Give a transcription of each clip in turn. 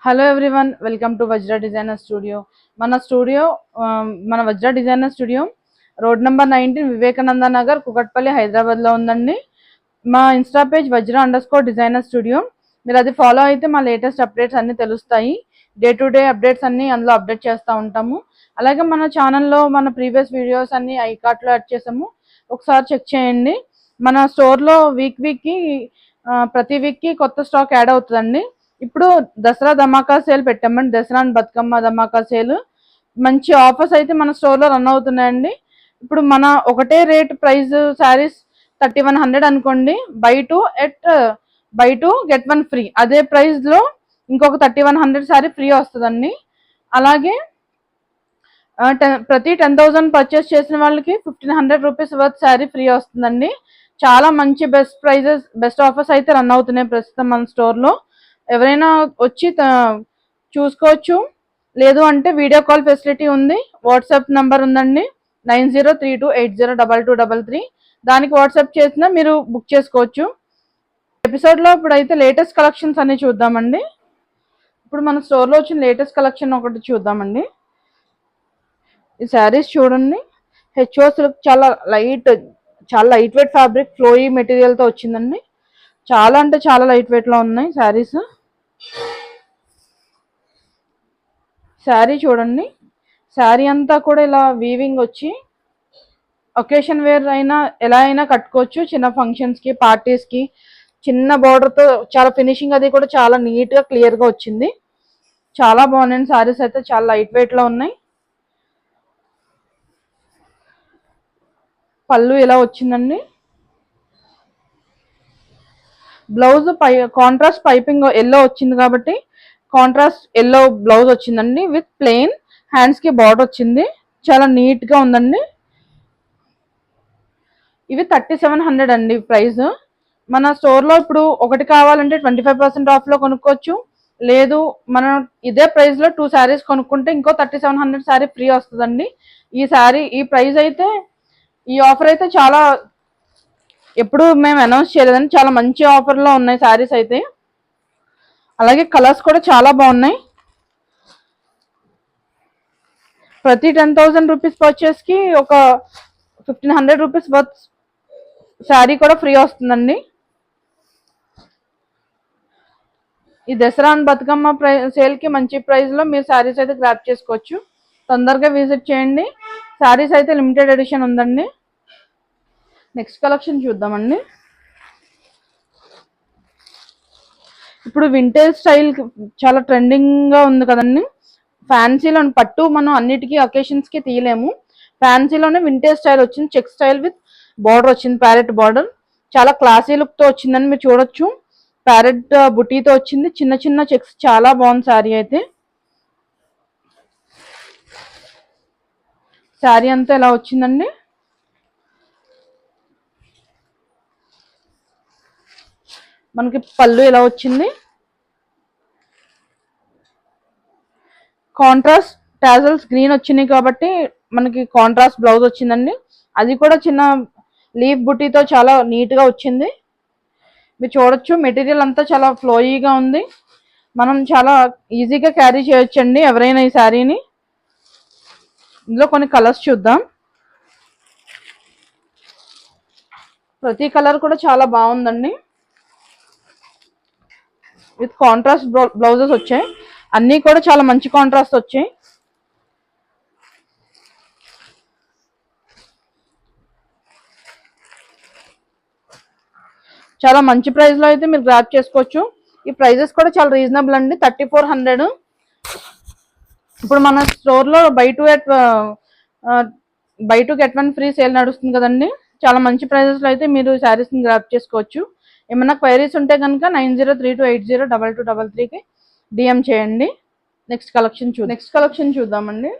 Hello everyone, welcome to Vajra designer studio. మన వజ్ర designer studio road number 19 Vivekananda Nagar, Kukatpally, హైదరాబాద్లో ఉందండి. మా ఇన్స్టా పేజ్ వజ్ర_డిజైనర్ స్టూడియో. మీరు అది ఫాలో అయితే మా లేటెస్ట్ అప్డేట్స్ అన్నీ తెలుస్తాయి. డే టు డే అప్డేట్స్ అన్నీ అందులో అప్డేట్ చేస్తూ ఉంటాము. అలాగే మన ఛానల్లో మన ప్రీవియస్ వీడియోస్ అన్నీ ఐకార్ట్లో యాడ్ చేసాము, ఒకసారి చెక్ చేయండి. మన స్టోర్లో ప్రతి వీక్కి కొత్త స్టాక్ యాడ్ అవుతుందండి. ఇప్పుడు దసరా ధమాకా సేల్ పెట్టామండి. Dasara and Bathukamma Dhamaka sale మంచి ఆఫర్స్ అయితే మన స్టోర్లో రన్ అవుతున్నాయండి. ఇప్పుడు మన ఒకటే రేట్ ప్రైస్ శారీస్ 3100 అనుకోండి, by two get one free. అదే ప్రైస్లో ఇంకొక 3100 శారీ ఫ్రీ వస్తుందండి. అలాగే ప్రతి 10,000 పర్చేస్ చేసిన వాళ్ళకి 1500 రూపీస్ వర్త్ శారీ ఫ్రీ వస్తుందండి. చాలా మంచి బెస్ట్ ఆఫర్స్ అయితే రన్ అవుతున్నాయి ప్రస్తుతం మన స్టోర్లో. ఎవరైనా వచ్చి చూసుకోవచ్చు. లేదు అంటే వీడియో కాల్ ఫెసిలిటీ ఉంది. వాట్సాప్ నెంబర్ ఉందండి, 9032802233. దానికి వాట్సాప్ చేసినా మీరు బుక్ చేసుకోవచ్చు. ఎపిసోడ్లో ఇప్పుడైతే లేటెస్ట్ కలెక్షన్స్ అన్ని చూద్దామండి. ఇప్పుడు మన స్టోర్లో వచ్చిన లేటెస్ట్ కలెక్షన్ ఒకటి చూద్దామండి. ఈ శారీస్ చూడండి, హెచ్ఓ సిల్క్, చాలా లైట్ వెయిట్ ఫ్యాబ్రిక్, ఫ్లోయీ మెటీరియల్తో వచ్చిందండి. చాలా అంటే చాలా లైట్ వెయిట్లో ఉన్నాయి శారీస్. శారీ చూడండి, శారీ అంతా కూడా ఇలా వీవింగ్ వచ్చి ఒకేషన్ వేర్ అయినా ఎలా అయినా కట్టుకోవచ్చు. చిన్న ఫంక్షన్స్కి, పార్టీస్కి చిన్న బార్డర్తో చాలా ఫినిషింగ్ అది కూడా చాలా నీట్గా క్లియర్గా వచ్చింది. చాలా బాగున్నాయి శారీస్ అయితే, చాలా లైట్ వెయిట్లో ఉన్నాయి. పళ్ళు ఇలా వచ్చిందండి. బ్లౌజ్ కాంట్రాస్ట్ పైపింగ్ ఎల్లో వచ్చింది కాబట్టి కాంట్రాస్ట్ ఎల్లో బ్లౌజ్ వచ్చిందండి. విత్ ప్లెయిన్ హ్యాండ్స్కి బార్డర్ వచ్చింది. చాలా నీట్గా ఉందండి. ఇవి 3700 అండి ప్రైస్. మన స్టోర్లో ఇప్పుడు ఒకటి కావాలంటే 25% ఆఫ్లో కొనుక్కోవచ్చు. లేదు మనం ఇదే ప్రైస్లో 2 శారీస్ కొనుక్కుంటే ఇంకో 3700 శారీ ఫ్రీ వస్తుందండి. ఈ ప్రైస్ అయితే, ఈ ఆఫర్ అయితే చాలా ఎప్పుడు మేము అనౌన్స్ చేయలేదండి. చాలా మంచి ఆఫర్లో ఉన్నాయి శారీస్ అయితే. అలాగే కలర్స్ కూడా చాలా బాగున్నాయి. ప్రతి 10,000 రూపీస్ పర్చేస్కి ఒక 1500 రూపీస్ వర్త్ శారీ కూడా ఫ్రీ వస్తుందండి. ఈ దసరా అండ్ బతుకమ్మ సేల్కి మంచి ప్రైస్లో మీరు శారీస్ అయితే గ్రాప్ చేసుకోవచ్చు. తొందరగా విజిట్ చేయండి. శారీస్ అయితే లిమిటెడ్ ఎడిషన్ ఉందండి. నెక్స్ట్ కలెక్షన్ చూద్దామండి. ఇప్పుడు వింటేజ్ స్టైల్ చాలా ట్రెండింగ్గా ఉంది కదండి. ఫ్యాన్సీలో పట్టు మనం అన్నిటికీ అకేషన్స్కి తీయలేము. ఫ్యాన్సీలోనే వింటేజ్ స్టైల్ వచ్చింది. చెక్ స్టైల్ విత్ బార్డర్ వచ్చింది, ప్యారెట్ బార్డర్. చాలా క్లాసీ లుక్తో వచ్చిందని మీరు చూడొచ్చు. ప్యారెట్ బుటీతో వచ్చింది, చిన్న చిన్న చెక్స్. చాలా బాగుంది శారీ అయితే. శారీ అంతా ఇలా వచ్చిందండి. మనకి పళ్ళు ఇలా వచ్చింది. కాంట్రాస్ట్ టాజల్స్ గ్రీన్ వచ్చినాయి కాబట్టి మనకి కాంట్రాస్ట్ బ్లౌజ్ వచ్చిందండి. అది కూడా చిన్న లీఫ్ బుటీతో చాలా నీట్గా వచ్చింది. మీరు చూడొచ్చు, మెటీరియల్ అంతా చాలా ఫ్లోయీగా ఉంది. మనం చాలా ఈజీగా క్యారీ చేయొచ్చండి ఎవరైనా ఈ శారీని. ఇందులో కొన్ని కలర్స్ చూద్దాం. ప్రతి కలర్ కూడా చాలా బాగుందండి. విత్ కాంట్రాస్ట్ బ్లౌజెస్ వచ్చాయి. అన్నీ కూడా చాలా మంచి కాంట్రాస్ట్ వచ్చాయి. చాలా మంచి ప్రైస్లో అయితే మీరు గ్రాప్ చేసుకోవచ్చు. ఈ ప్రైజెస్ కూడా చాలా రీజనబుల్ అండి, 3400. ఇప్పుడు మన స్టోర్లో by two get one free sale నడుస్తుంది కదండి. చాలా మంచి ప్రైజెస్లో అయితే మీరు శారీస్ని గ్రాప్ చేసుకోవచ్చు. ఏమైనా క్వైరీస్ ఉంటే కనుక 9032802233కి డిఎం చేయండి. నెక్స్ట్ కలెక్షన్ చూద్దామండి.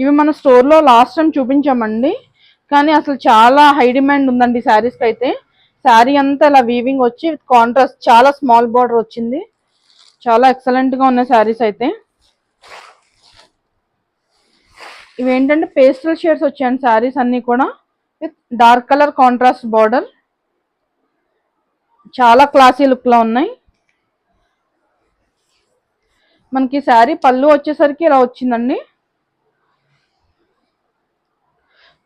ఇవి మన స్టోర్లో లాస్ట్ టైం చూపించామండి, కానీ అసలు చాలా హై డిమాండ్ ఉందండి శారీస్కి అయితే. శారీ అంతా ఇలా వీవింగ్ వచ్చి కాంట్రాస్ట్ చాలా స్మాల్ బార్డర్ వచ్చింది. చాలా ఎక్సలెంట్గా ఉన్నాయి శారీస్ అయితే. ఇవి ఏంటంటే పేస్టల్ షేడ్స్ వచ్చాయండి శారీస్ అన్నీ కూడా, with dark colour contrast border. చాలా క్లాసీ లుక్లో ఉన్నాయి. మనకి శారీ పళ్ళు వచ్చేసరికి ఇలా వచ్చిందండి.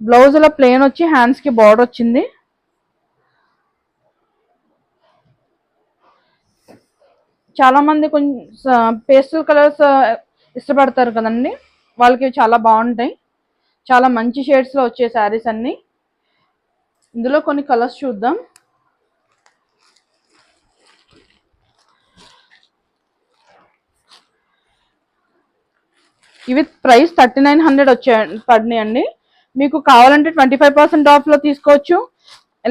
బ్లౌజ్ ఇలా ప్లెయిన్ వచ్చి హ్యాండ్స్ కి బార్డర్ వచ్చింది. చాలా మంది కొంచెం పేస్టల్ కలర్స్ ఇష్టపడతారు కదండి, వాళ్ళకి చాలా బాగుంటాయి. చాలా మంచి షేడ్స్ లో వచ్చే శారీస్ అన్ని. ఇందులో కొన్ని కలర్స్ చూద్దాం. ఇవి ప్రైస్ 3900 పడినాయండి. మీకు కావాలంటే 25% ఆఫ్ లో తీసుకోవచ్చు,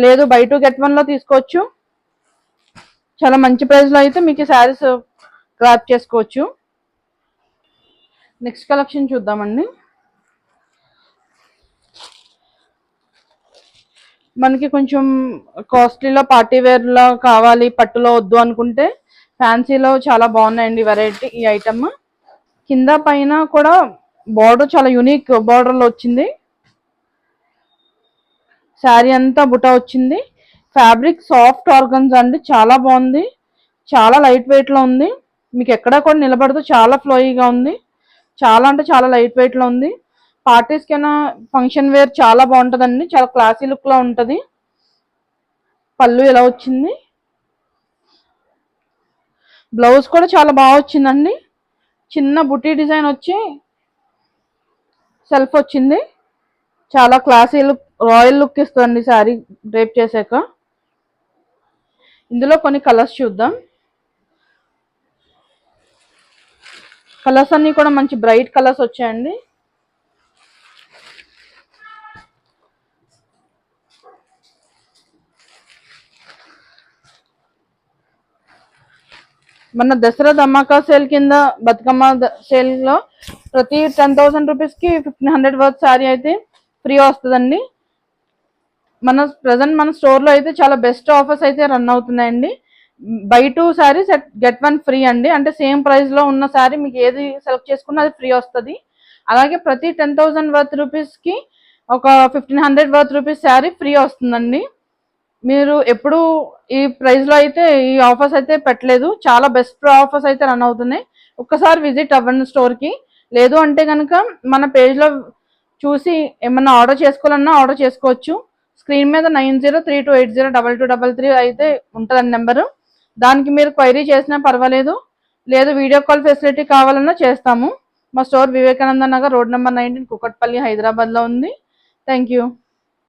లేదు బై 2 get 1 లో తీసుకోవచ్చు. చాలా మంచి ప్రైస్ లో అయితే మీకు శారీస్ గ్రాప్ చేసుకోవచ్చు. నెక్స్ట్ కలెక్షన్ చూద్దామండి. మనకి కొంచెం కాస్ట్లీలో పార్టీ వేర్ లో కావాలి, పట్టులో వద్దు అనుకుంటే ఫ్యాన్సీలో చాలా బాగున్నాయండి వెరైటీ ఈ ఐటమ్. కింద పైన కూడా బార్డర్ చాలా యూనిక్ బార్డర్ లో వచ్చింది. శారీ అంతా బుటా వచ్చింది. ఫ్యాబ్రిక్ సాఫ్ట్ ఆర్గన్స్ అండి, చాలా బాగుంది. చాలా లైట్ వెయిట్ లో ఉంది. మీకు ఎక్కడా కూడా నిలబడదు, చాలా ఫ్లోయిగా ఉంది. చాలా అంటే చాలా లైట్ వెయిట్ లో ఉంది. పార్టీస్ కైనా ఫంక్షన్ వేర్ చాలా బాగుంటదండి, చాలా క్లాసీ లుక్ లో ఉంటది. పళ్ళు ఎలా వచ్చింది, బ్లౌజ్ కూడా చాలా బాగా వచ్చిందండి. చిన్న బుటీ డిజైన్ వచ్చి సెల్ఫ్ వచ్చింది. చాలా క్లాసీ లుక్, రాయల్ లుక్ ఇస్తుంది శారీ డ్రేప్ చేసాక. ఇందులో కొన్ని కలర్స్ చూద్దాం. కలర్స్ అన్ని కూడా మంచి బ్రైట్ కలర్స్ వచ్చాయండి. మన దసరా ధమాకా సేల్ కింద బతుకమ్మ సేల్ లో ప్రతి 10,000 రూపీస్ కి 1500 వర్త్ శారీ అయితే ఫ్రీ వస్తుందండి. మన స్టోర్ లో అయితే చాలా బెస్ట్ ఆఫర్స్ అయితే రన్ అవుతున్నాయండి. బై 2 శారీస్ గెట్ 1 ఫ్రీ అండి. అంటే సేమ్ ప్రైస్ లో ఉన్న శారీ మీకు ఏది సెలెక్ట్ చేసుకున్నా అది ఫ్రీ వస్తుంది. అలాగే ప్రతి 10,000 వర్త్ రూపీస్ కి ఒక 1500 వర్త్ రూపీస్ శారీ ఫ్రీ వస్తుందండి. మీరు ఎప్పుడు ఈ ప్రైస్ లో అయితే ఈ ఆఫర్స్ అయితే పెట్టలేదు. చాలా బెస్ట్ ఆఫర్స్ అయితే రన్ అవుతున్నాయి. ఒక్కసారి విజిట్ అవ్వండి స్టోర్ కి. లేదు అంటే కనుక మన పేజ్ లో చూసి ఏమన్నా ఆర్డర్ చేసుకోవాలన్నా ఆర్డర్ చేసుకోవచ్చు. స్క్రీన్ మీద 9032802233 అయితే ఉంటుందండి నెంబరు. దానికి మీరు క్వైరీ చేసినా పర్వాలేదు, లేదు వీడియో కాల్ ఫెసిలిటీ కావాలన్నా చేస్తాము. మా store Vivekananda Nagar, road number 19, Kukatpally, Hyderabad లో ఉంది. Thank you.